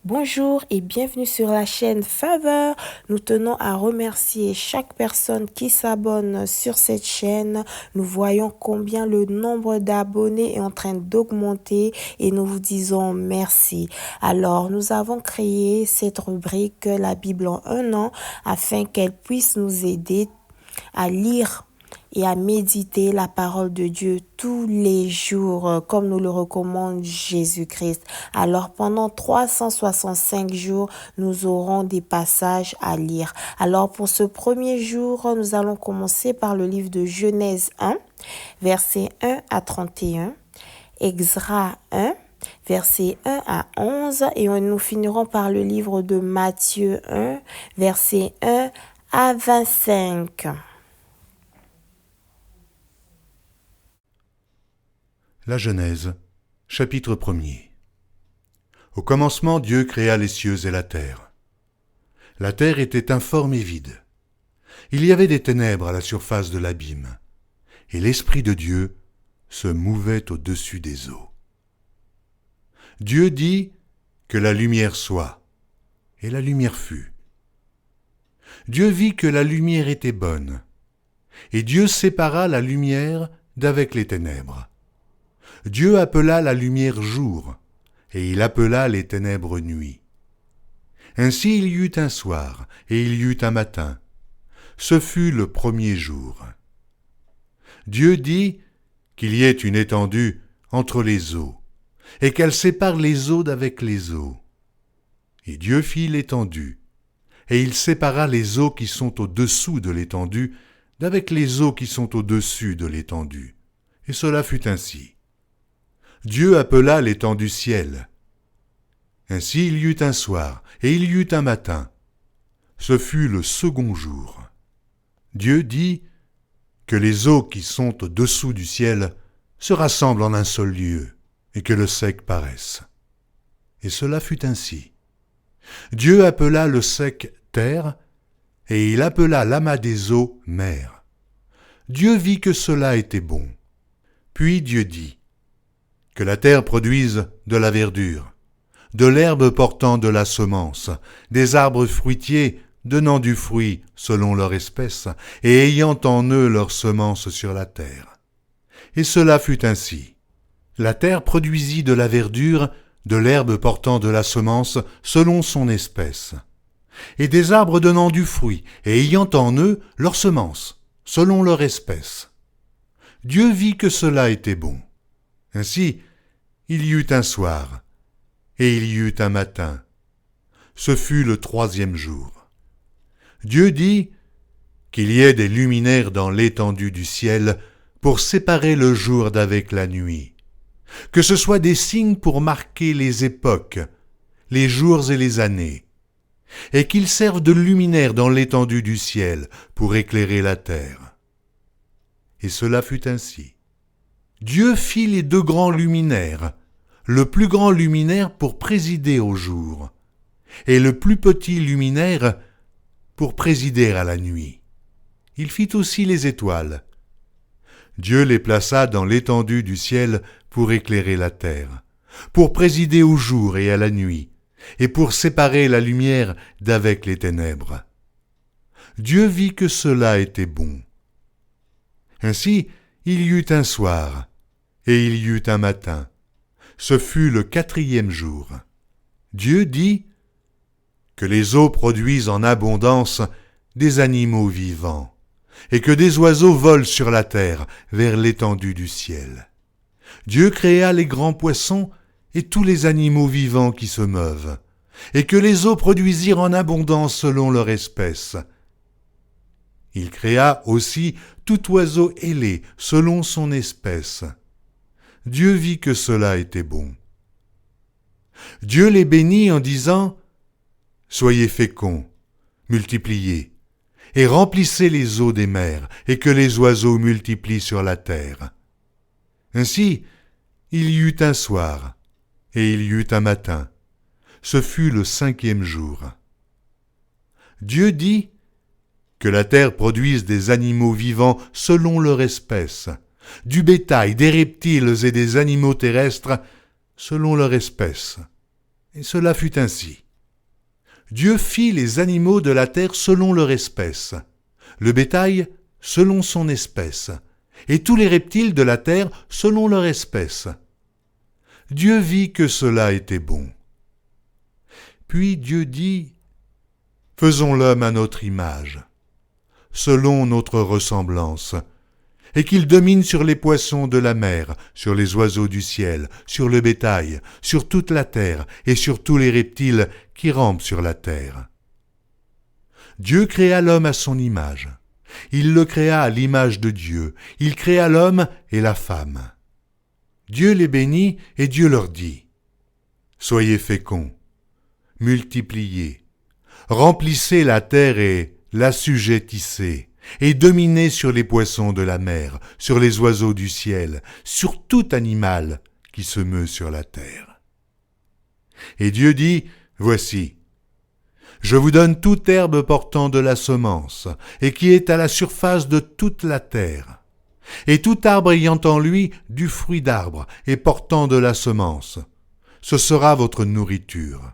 Bonjour et bienvenue sur la chaîne Faveur. Nous tenons à remercier chaque personne qui s'abonne sur cette chaîne. Nous voyons combien le nombre d'abonnés est en train d'augmenter et nous vous disons merci. Alors, nous avons créé cette rubrique La Bible en un an afin qu'elle puisse nous aider à lire et à méditer la parole de Dieu tous les jours, comme nous le recommande Jésus-Christ. Alors, pendant 365 jours, nous aurons des passages à lire. Alors, pour ce premier jour, nous allons commencer par le livre de Genèse 1, versets 1 à 31, Extra 1, versets 1 à 11, et nous finirons par le livre de Matthieu 1, versets 1 à 25. La Genèse, chapitre 1er. Au commencement, Dieu créa les cieux et la terre. La terre était informe et vide. Il y avait des ténèbres à la surface de l'abîme, et l'Esprit de Dieu se mouvait au-dessus des eaux. Dieu dit que la lumière soit, et la lumière fut. Dieu vit que la lumière était bonne, et Dieu sépara la lumière d'avec les ténèbres. Dieu appela la lumière jour, et il appela les ténèbres nuit. Ainsi il y eut un soir, et il y eut un matin. Ce fut le premier jour. Dieu dit qu'il y ait une étendue entre les eaux, et qu'elle sépare les eaux d'avec les eaux. Et Dieu fit l'étendue, et il sépara les eaux qui sont au-dessous de l'étendue d'avec les eaux qui sont au-dessus de l'étendue. Et cela fut ainsi. Dieu appela l'étendue ciel. Ainsi il y eut un soir, et il y eut un matin. Ce fut le second jour. Dieu dit que les eaux qui sont au-dessous du ciel se rassemblent en un seul lieu, et que le sec paraisse. Et cela fut ainsi. Dieu appela le sec terre, et il appela l'amas des eaux mer. Dieu vit que cela était bon. Puis Dieu dit que la terre produise de la verdure, de l'herbe portant de la semence, des arbres fruitiers donnant du fruit selon leur espèce, et ayant en eux leur semence sur la terre. Et cela fut ainsi. La terre produisit de la verdure, de l'herbe portant de la semence selon son espèce, et des arbres donnant du fruit, et ayant en eux leur semence, selon leur espèce. Dieu vit que cela était bon. Ainsi, il y eut un soir, et il y eut un matin. Ce fut le troisième jour. Dieu dit qu'il y ait des luminaires dans l'étendue du ciel pour séparer le jour d'avec la nuit, que ce soit des signes pour marquer les époques, les jours et les années, et qu'ils servent de luminaires dans l'étendue du ciel pour éclairer la terre. Et cela fut ainsi. Dieu fit les deux grands luminaires, le plus grand luminaire pour présider au jour, et le plus petit luminaire pour présider à la nuit. Il fit aussi les étoiles. Dieu les plaça dans l'étendue du ciel pour éclairer la terre, pour présider au jour et à la nuit, et pour séparer la lumière d'avec les ténèbres. Dieu vit que cela était bon. Ainsi, il y eut un soir, et il y eut un matin. Ce fut le quatrième jour. Dieu dit que les eaux produisent en abondance des animaux vivants, et que des oiseaux volent sur la terre vers l'étendue du ciel. Dieu créa les grands poissons et tous les animaux vivants qui se meuvent, et que les eaux produisirent en abondance selon leur espèce. Il créa aussi tout oiseau ailé selon son espèce. Dieu vit que cela était bon. Dieu les bénit en disant « Soyez féconds, multipliez, et remplissez les eaux des mers, et que les oiseaux multiplient sur la terre. » Ainsi, il y eut un soir, et il y eut un matin. Ce fut le cinquième jour. Dieu dit que la terre produise des animaux vivants selon leur espèce, du bétail, des reptiles et des animaux terrestres selon leur espèce, Et cela fut ainsi. Dieu fit les animaux de la terre selon leur espèce, le bétail selon son espèce, et tous les reptiles de la terre selon leur espèce. Dieu vit que cela était bon. Puis Dieu dit, « Faisons l'homme à notre image, selon notre ressemblance, et qu'il domine sur les poissons de la mer, sur les oiseaux du ciel, sur le bétail, sur toute la terre, et sur tous les reptiles qui rampent sur la terre. » Dieu créa l'homme à son image. Il le créa à l'image de Dieu. Il créa l'homme et la femme. Dieu les bénit et Dieu leur dit, « Soyez féconds, multipliez, remplissez la terre et l'assujettissez, et dominez sur les poissons de la mer, sur les oiseaux du ciel, sur tout animal qui se meut sur la terre. » Et Dieu dit, « Voici, je vous donne toute herbe portant de la semence, et qui est à la surface de toute la terre, et tout arbre ayant en lui du fruit d'arbre, et portant de la semence. Ce sera votre nourriture.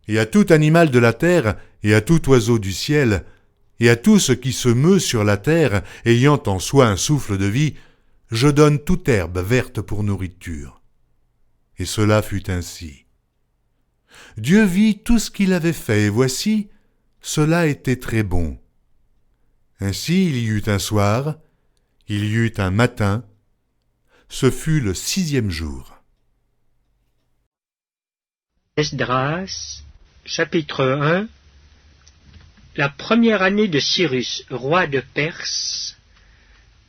Et à tout animal de la terre, et à tout oiseau du ciel, et à tout ce qui se meut sur la terre, ayant en soi un souffle de vie, je donne toute herbe verte pour nourriture. » Et cela fut ainsi. Dieu vit tout ce qu'il avait fait, et voici, cela était très bon. Ainsi il y eut un soir, il y eut un matin, ce fut le 6e jour. Esdras, chapitre 1. La première année de Cyrus, roi de Perse,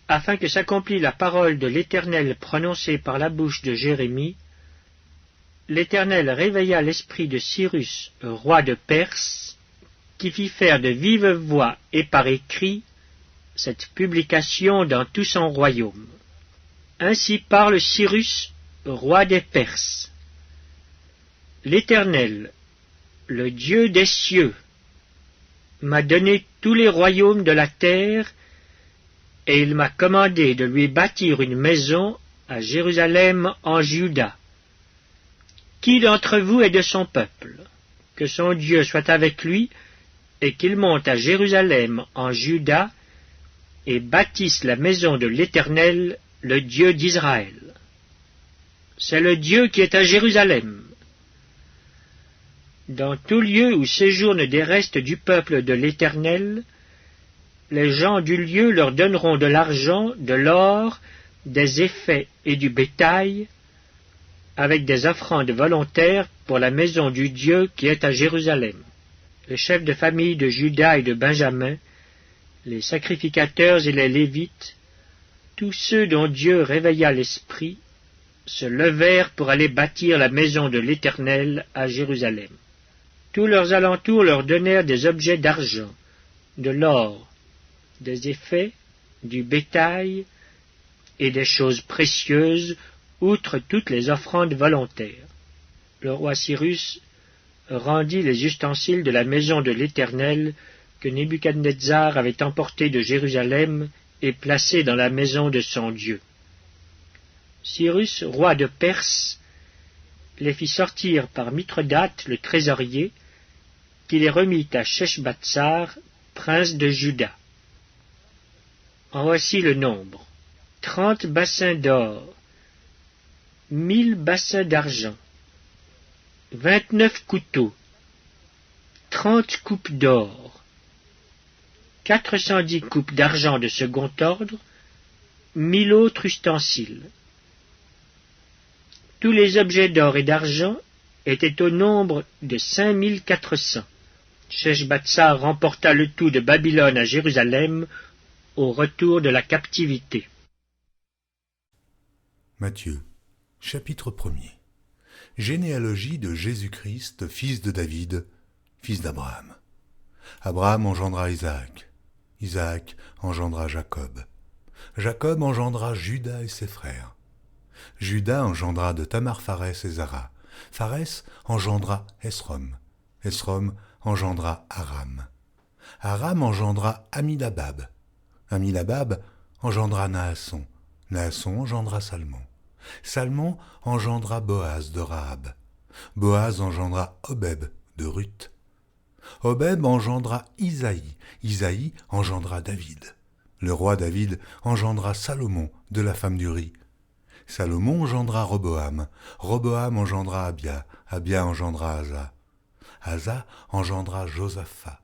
afin que s'accomplît la parole de l'Éternel prononcée par la bouche de Jérémie, l'Éternel réveilla l'esprit de Cyrus, roi de Perse, qui fit faire de vive voix et par écrit cette publication dans tout son royaume. Ainsi parle Cyrus, roi des Perses. L'Éternel, le Dieu des cieux, m'a donné tous les royaumes de la terre, et il m'a commandé de lui bâtir une maison à Jérusalem en Juda. Qui d'entre vous est de son peuple? Que son Dieu soit avec lui, et qu'il monte à Jérusalem en Juda, et bâtisse la maison de l'Éternel, le Dieu d'Israël. C'est le Dieu qui est à Jérusalem. Dans tout lieu où séjournent des restes du peuple de l'Éternel, les gens du lieu leur donneront de l'argent, de l'or, des effets et du bétail, avec des offrandes volontaires pour la maison du Dieu qui est à Jérusalem. Les chefs de famille de Juda et de Benjamin, les sacrificateurs et les Lévites, tous ceux dont Dieu réveilla l'esprit, se levèrent pour aller bâtir la maison de l'Éternel à Jérusalem. Tous leurs alentours leur donnèrent des objets d'argent, de l'or, des effets, du bétail et des choses précieuses, outre toutes les offrandes volontaires. Le roi Cyrus rendit les ustensiles de la maison de l'Éternel que Nebuchadnezzar avait emportés de Jérusalem et placés dans la maison de son Dieu. Cyrus, roi de Perse, les fit sortir par Mithridate le trésorier, qui les remit à Sheshbatsar, prince de Juda. En voici le nombre: 30 bassins d'or, 1000 bassins d'argent, 29 couteaux, 30 coupes d'or, 410 coupes d'argent de second ordre, 1000 autres ustensiles. Tous les objets d'or et d'argent étaient au nombre de 5400. Sheshbatsar remporta le tout de Babylone à Jérusalem au retour de la captivité. Matthieu, chapitre 1er. Généalogie de Jésus-Christ, fils de David, fils d'Abraham. Abraham engendra Isaac. Isaac engendra Jacob. Jacob engendra Juda et ses frères. Juda engendra de Tamar Pharès et Zara. Pharès engendra Esrom. Esrom engendra Aram. Aram engendra Aminadab. Aminadab engendra Naasson. Naasson engendra Salmon. Salmon engendra Boaz de Rahab. Boaz engendra Obeb de Ruth. Obeb engendra Isaïe. Isaïe engendra David. Le roi David engendra Salomon de la femme d'Uri. Salomon engendra Roboam. Roboam engendra Abia. Abia engendra Asa. Asa engendra Josaphat.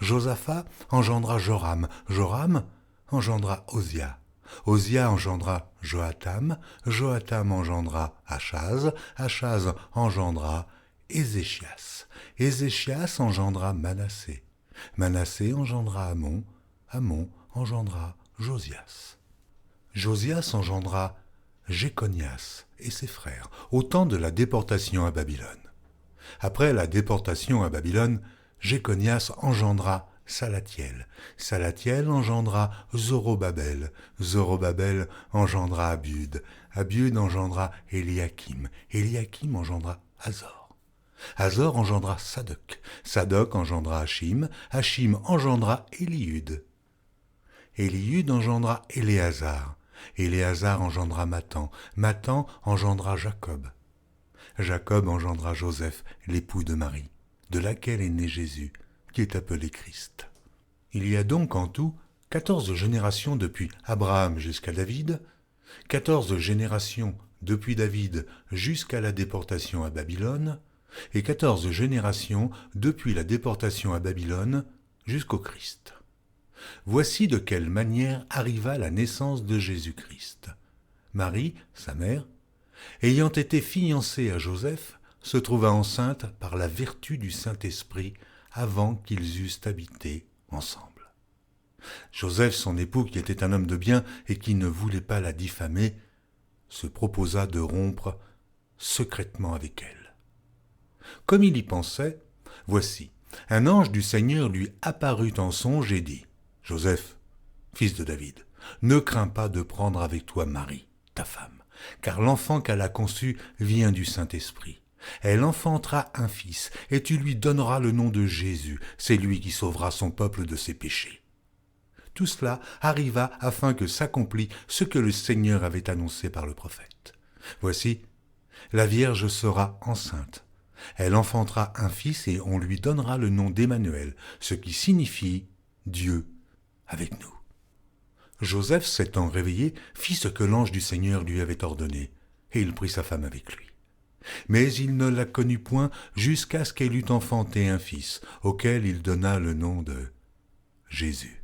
Josaphat engendra Joram. Joram engendra Osia. Osia engendra Joatam. Joatam engendra Achaz. Achaz engendra Ézéchias. Ézéchias engendra Manassé. Manassé engendra Amon. Amon engendra Josias. Josias engendra Jéconias et ses frères, au temps de la déportation à Babylone. Après la déportation à Babylone, Jéconias engendra Salatiel. Salatiel engendra Zorobabel. Zorobabel engendra Abiud. Abiud engendra Éliakim. Éliakim engendra Azor. Azor engendra Sadoc. Sadoc engendra Hachim. Hachim engendra Éliud. Éliud engendra Éléazar. Éléazar engendra Mathan. Mathan engendra Jacob. Jacob engendra Joseph, l'époux de Marie, de laquelle est né Jésus, qui est appelé Christ. Il y a donc en tout 14 générations depuis Abraham jusqu'à David, 14 générations depuis David jusqu'à la déportation à Babylone, et 14 générations depuis la déportation à Babylone jusqu'au Christ. Voici de quelle manière arriva la naissance de Jésus-Christ. Marie, sa mère, ayant été fiancée à Joseph, se trouva enceinte par la vertu du Saint-Esprit avant qu'ils eussent habité ensemble. Joseph, son époux, qui était un homme de bien et qui ne voulait pas la diffamer, se proposa de rompre secrètement avec elle. Comme il y pensait, voici, un ange du Seigneur lui apparut en songe et dit : « Joseph, fils de David, ne crains pas de prendre avec toi Marie, ta femme, car l'enfant qu'elle a conçu vient du Saint-Esprit. Elle enfantera un fils, et tu lui donneras le nom de Jésus. C'est lui qui sauvera son peuple de ses péchés. » Tout cela arriva afin que s'accomplît ce que le Seigneur avait annoncé par le prophète. Voici, la Vierge sera enceinte. Elle enfantera un fils et on lui donnera le nom d'Emmanuel, ce qui signifie Dieu avec nous. Joseph, s'étant réveillé, fit ce que l'ange du Seigneur lui avait ordonné, et il prit sa femme avec lui. Mais il ne la connut point jusqu'à ce qu'elle eût enfanté un fils, auquel il donna le nom de Jésus.